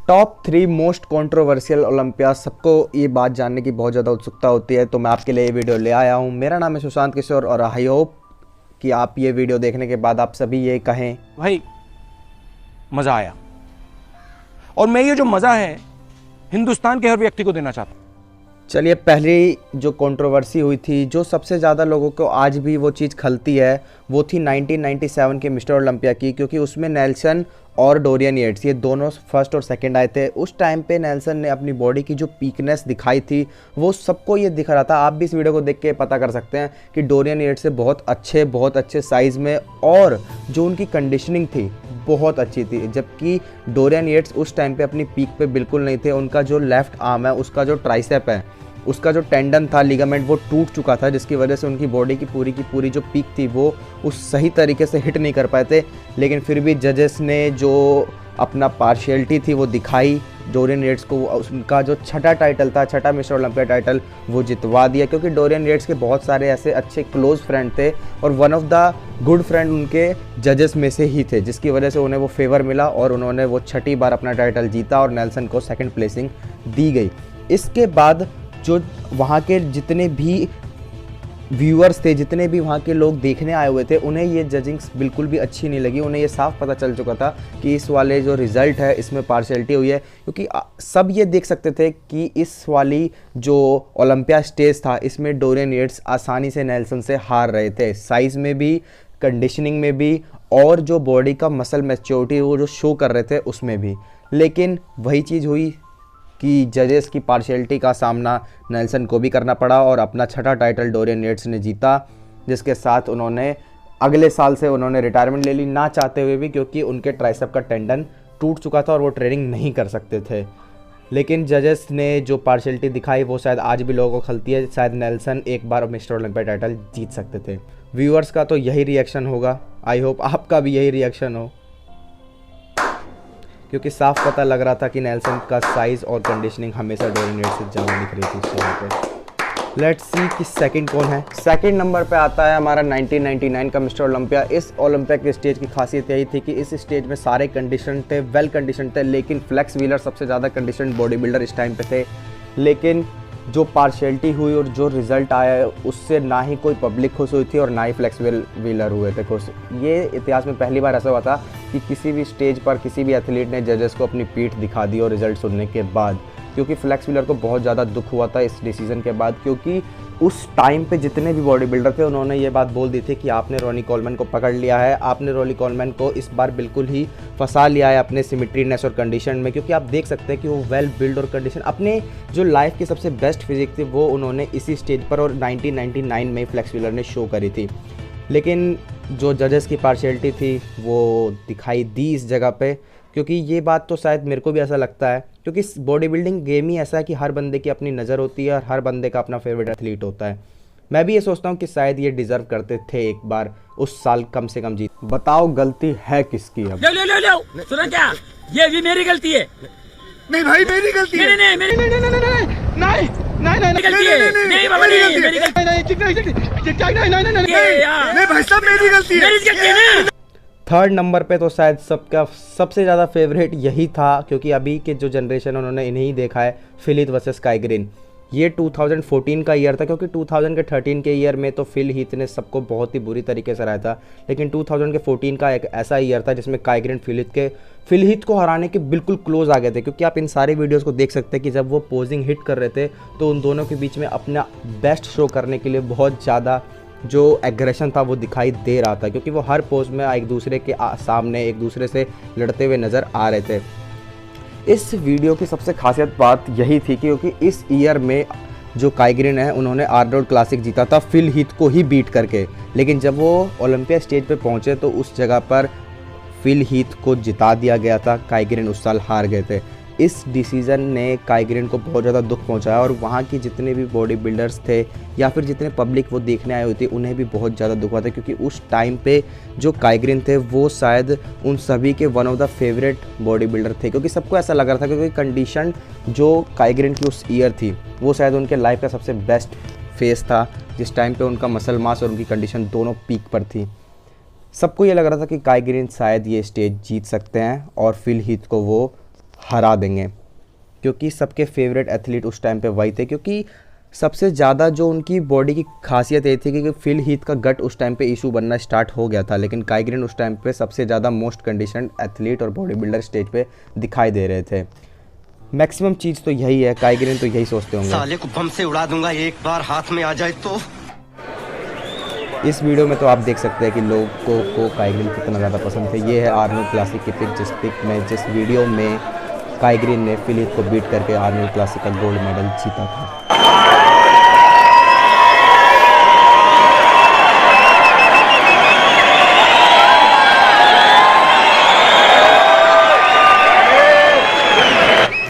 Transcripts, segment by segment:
Top 3 most controversial Olympia. सबको ये बात जानने की बहुत ज़्यादा उत्सुकता होती है, तो मैं आपके लिए ये वीडियो ले आया हूँ। मेरा नाम है सुशांत किशोर और आई होप कि आप ये वीडियो देखने के बाद आप सभी ये कहें, भाई मज़ा आया। और मैं ये जो मज़ा है हिंदुस्तान के हर व्यक्ति को देना चाहता हूँ। चलिए, पहली जो कंट्रोवर्सी हुई थी, जो सबसे ज़्यादा लोगों को आज भी वो चीज़ खलती है, वो थी 1997 के मिस्टर ओलंपिया की, क्योंकि उसमें नेल्सन और डोरियन येट्स ये दोनों फर्स्ट और सेकंड आए थे। उस टाइम पे नेल्सन ने अपनी बॉडी की जो पीकनेस दिखाई थी वो सबको ये दिख रहा था। आप भी इस वीडियो को देख के पता कर सकते हैं कि डोरियन येट्स से बहुत अच्छे साइज़ में, और जो उनकी कंडीशनिंग थी बहुत अच्छी थी, जबकि डोरियन येट्स उस टाइम पे अपनी पीक पे बिल्कुल नहीं थे। उनका जो लेफ़्ट आर्म है, उसका जो ट्राइसेप है, उसका जो टेंडन था, लिगामेंट, वो टूट चुका था, जिसकी वजह से उनकी बॉडी की पूरी जो पीक थी वो उस सही तरीके से हिट नहीं कर पाए थे। लेकिन फिर भी जजेस ने जो अपना पार्शियलिटी थी वो दिखाई, डोरियन येट्स को उनका जो छठा टाइटल था, छठा मिस्टर ओलंपिया टाइटल, वो जितवा दिया। क्योंकि डोरियन येट्स के बहुत सारे ऐसे अच्छे क्लोज फ्रेंड थे और one of the good friend उनके जजेस में से ही थे, जिसकी वजह से उन्हें वो फेवर मिला और उन्होंने वो छठी बार अपना टाइटल जीता और नेल्सन को सेकंड प्लेसिंग दी गई। इसके बाद जो वहाँ के जितने भी व्यूअर्स थे, जितने भी वहाँ के लोग देखने आए हुए थे, उन्हें ये जजिंग्स बिल्कुल भी अच्छी नहीं लगी। उन्हें ये साफ पता चल चुका था कि इस वाले जो रिज़ल्ट है इसमें पार्शियलिटी हुई है, क्योंकि सब ये देख सकते थे कि इस वाली जो ओलंपिया स्टेज था इसमें डोरियन येट्स आसानी से नेल्सन से हार रहे थे, साइज़ में भी, कंडीशनिंग में भी, और जो बॉडी का मसल मैच्योरिटी वो जो शो कर रहे थे उसमें भी। लेकिन वही चीज़ हुई कि जजेस की पार्शियलिटी का सामना नेल्सन को भी करना पड़ा और अपना छठा टाइटल डोरियन येट्स ने जीता, जिसके साथ उन्होंने अगले साल से उन्होंने रिटायरमेंट ले ली, ना चाहते हुए भी, क्योंकि उनके ट्राइसेप का टेंडन टूट चुका था और वो ट्रेनिंग नहीं कर सकते थे। लेकिन जजेस ने जो पार्शियलिटी दिखाई वो शायद आज भी लोगों को खलती है। शायद नेल्सन एक बार मिस्टर ओलंपिया टाइटल जीत सकते थे। व्यूअर्स का तो यही रिएक्शन होगा, आई होप आपका भी यही रिएक्शन हो, क्योंकि साफ पता लग रहा था कि नेल्सन का साइज़ और कंडीशनिंग हमेशा डोरियन येट्स से ज़्यादा दिख रही थी इस जगह पे। लेट्स सी कि सेकंड कौन है। सेकंड नंबर पे आता है हमारा 1999 का मिस्टर ओलंपिया। इस ओलंपिया के स्टेज की खासियत यही थी कि इस स्टेज में सारे कंडीशन थे, वेल कंडीशन थे, लेकिन फ्लेक्स व्हीलर सबसे ज़्यादा कंडीशन बॉडी बिल्डर इस टाइम पे थे। लेकिन जो पार्शियलिटी हुई और जो रिज़ल्ट आया उससे ना ही कोई पब्लिक खुश हुई थी और ना ही फ्लेक्स व्हीलर हुए थे खुश। ये इतिहास में पहली बार ऐसा हुआ था कि किसी भी स्टेज पर किसी भी एथलीट ने जजेस को अपनी पीठ दिखा दी और रिज़ल्ट सुनने के बाद, क्योंकि फ्लेक्स व्हीलर को बहुत ज़्यादा दुख हुआ था इस डिसीज़न के बाद। क्योंकि उस टाइम पे जितने भी बॉडी बिल्डर थे उन्होंने ये बात बोल दी थी कि आपने रॉनी कोलमैन को पकड़ लिया है, आपने रॉनी कोलमैन को इस बार बिल्कुल ही फंसा लिया है अपने सिमेट्रीनेस और कंडीशन में। क्योंकि आप देख सकते हैं कि वो वेल बिल्ड और कंडीशन, अपने जो लाइफ की सबसे बेस्ट फिजिक थी वो उन्होंने इसी स्टेज पर और 1999 में फ्लेक्स व्हीलर ने शो करी थी। लेकिन जो जजेस की पार्शियलिटी थी वो दिखाई दी इस जगह पे, क्योंकि ये बात तो शायद मेरे को भी ऐसा लगता है, क्योंकि बॉडी बिल्डिंग गेम ही ऐसा है कि हर बंदे की अपनी नज़र होती है और हर बंदे का अपना फेवरेट एथलीट होता है। मैं भी ये सोचता हूँ कि शायद ये डिज़र्व करते थे एक बार उस साल कम से कम जीत। बताओ गलती है किसकी? अब लो सुना क्या, ये भी मेरी गलती है। नहीं भाई मेरी गलती है। नहीं मेरी गलती है। नहीं भाई साहब मेरी गलती है। थर्ड नंबर पे तो शायद सबका सबसे ज़्यादा फेवरेट यही था, क्योंकि अभी के जो जनरेशन है उन्होंने इन्हें ही देखा है, फिल हीथ वर्सेस काई ग्रीन। ये 2014 का ईयर था, क्योंकि 2013 के ईयर में तो फिल हीथ ने सबको बहुत ही बुरी तरीके से हराया था। लेकिन 2014 का एक ऐसा ईयर था जिसमें काई ग्रीन फिल हीथ को हराने के बिल्कुल क्लोज आ गए थे। क्योंकि आप इन सारे वीडियोस को देख सकते हैं कि जब वो पोजिंग हिट कर रहे थे तो उन दोनों के बीच में अपना बेस्ट शो करने के लिए बहुत ज़्यादा जो एग्रेशन था वो दिखाई दे रहा था, क्योंकि वो हर पोज में एक दूसरे के सामने एक दूसरे से लड़ते हुए नज़र आ रहे थे। इस वीडियो की सबसे खासियत बात यही थी क्योंकि इस ईयर में जो काई ग्रीन है उन्होंने आर्नोल्ड क्लासिक जीता था फिल हीथ को ही बीट करके। लेकिन जब वो ओलंपिया स्टेज पे पहुंचे तो उस जगह पर फिल हीथ को जिता दिया गया था। काई ग्रीन उस साल हार गए थे। इस डिसीज़न ने काई ग्रीन को बहुत ज़्यादा दुख पहुंचाया और वहाँ की जितने भी बॉडी बिल्डर्स थे या फिर जितने पब्लिक वो देखने आए हुए थे उन्हें भी बहुत ज़्यादा दुख हुआ था, क्योंकि उस टाइम पे जो काई ग्रीन थे वो शायद उन सभी के one of the favourite body builder थे। क्योंकि सबको ऐसा लग रहा था क्योंकि कंडीशन जो काई ग्रीन की उस ईयर थी वो शायद उनके लाइफ का सबसे बेस्ट फेस था, जिस टाइम पे उनका मसल मास और उनकी कंडीशन दोनों पीक पर थी। सबको ये लग रहा था कि काई ग्रीन शायद ये स्टेज जीत सकते हैं और फिल हीथ को वो हरा देंगे, क्योंकि सबके फेवरेट एथलीट उस टाइम पे वही थे। क्योंकि सबसे ज़्यादा जो उनकी बॉडी की खासियत ये थी कि फिल हीथ का गट उस टाइम पे इशू बनना स्टार्ट हो गया था, लेकिन काई ग्रीन उस टाइम पे सबसे ज़्यादा मोस्ट कंडीशनड एथलीट और बॉडी बिल्डर स्टेज पे दिखाई दे रहे थे। मैक्सिमम चीज़ तो यही है, काई ग्रीन तो यही सोचते होंगे। साले को बम से उड़ा दूंगा एक बार हाथ में आ जाए तो। इस वीडियो में तो आप देख सकते हैं कि लोगों को काई ग्रीन कितना ज़्यादा पसंद थे। ये है आर्नोल्ड क्लासिक की पिक, जिस पिक में जिस वीडियो में काई ग्रीन ने फिल हीथ को बीट करके आर्नोल्ड क्लासिक का गोल्ड मेडल जीता था।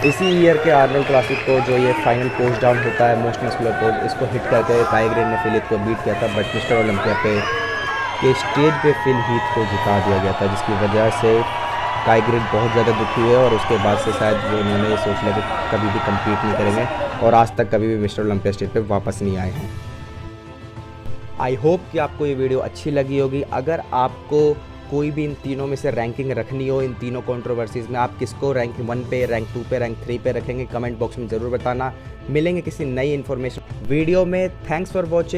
इसी ईयर के आर्नोल्ड क्लासिक को जो ये फाइनल पोस्ट डाउन होता है, मोस्ट मस्कुलर पोज, इसको हिट करके काई ग्रीन ने फिल हीथ को बीट किया था। बट मिस्टर ओलंपिया के स्टेज पे फिल हीथ को जिता दिया गया था, जिसकी वजह से काई ग्रीन बहुत ज़्यादा दुखी हुए और उसके बाद से शायद वो उन्होंने ये सोच लिया कि कभी भी कम्पीट नहीं करेंगे और आज तक कभी भी मिस्टर ओलंपिया स्टेज पे वापस नहीं आए हैं। आई होप कि आपको ये वीडियो अच्छी लगी होगी। अगर आपको कोई भी इन तीनों में से रैंकिंग रखनी हो, इन तीनों कंट्रोवर्सीज़ में आप किसको रैंक 1 पे, रैंक 2 पे, रैंक 3 पे रखेंगे, कमेंट बॉक्स में ज़रूर बताना। मिलेंगे किसी नई इन्फॉर्मेशन वीडियो में। Thanks for watching.